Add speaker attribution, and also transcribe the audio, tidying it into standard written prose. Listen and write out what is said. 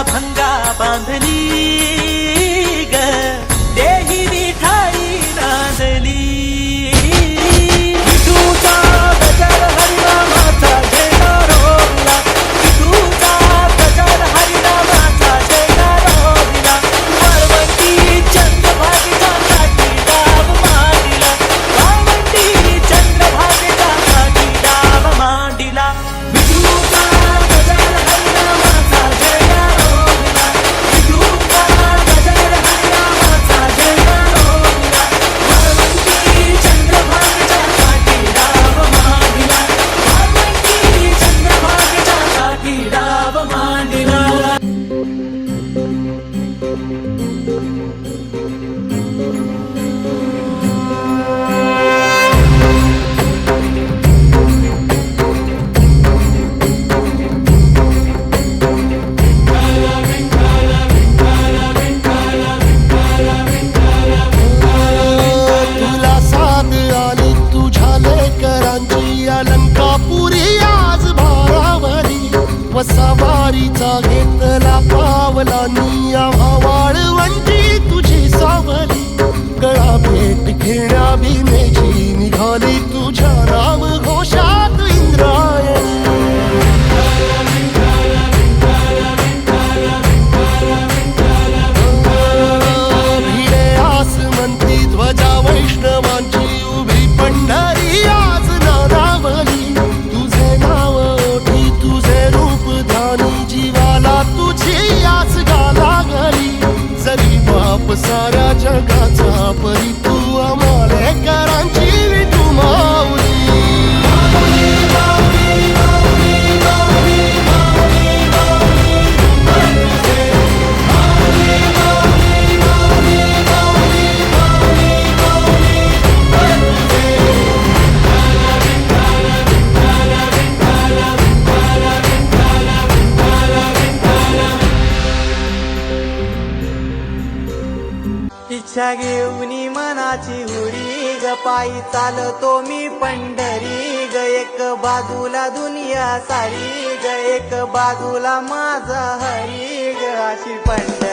Speaker 1: भंगा बांधली ग देही विठाई नांदली विठूचा गजर हरिनामाचा झेंडा रोविला विठूचा गजर हरिनामाचा झेंडा रोविला वाळवंटी चंद्रभागेच्या काठी डाव मांडिला वाळवंटी चंद्रभागेच्या काठी डाव मांडिला विठूचा गजर हरिनामाचा झेंडा रोविला विठूचा गजर हरिनामाचा झेंडा रोविला वाळवंटी चंद्रभागेच्या काठी डाव मांडिला वाळवंटी चंद्रभागेच्या काठी डाव मांडिला
Speaker 2: तुला साथ आली तुझ्या लेकरांची अलंकापुरी आज भारावरी वसावारीचा घेतला पावला निया वाळवंटी तुझी सावली गळा भेट घेण्या भीमेची निघाली तुझ्या राम घोषात इंद्रायणी भिडे आसमंती ध्वजा वैष्णवांची उभी पंढरी आज नारावली तुझे नाव ओठी तुझे रूप ध्यानी जीवाला तुझी आस गाला गली जरी बाप साऱ्या जगाचा परी तू आमालेकरांची विठू माऊली
Speaker 3: इच्छा घेऊन मनाची हुरी ग पायी चालतो मी पंढरी ग एक बाजूला दुनिया सारी ग एक बाजूला माझा हरी ग अशी पंढरी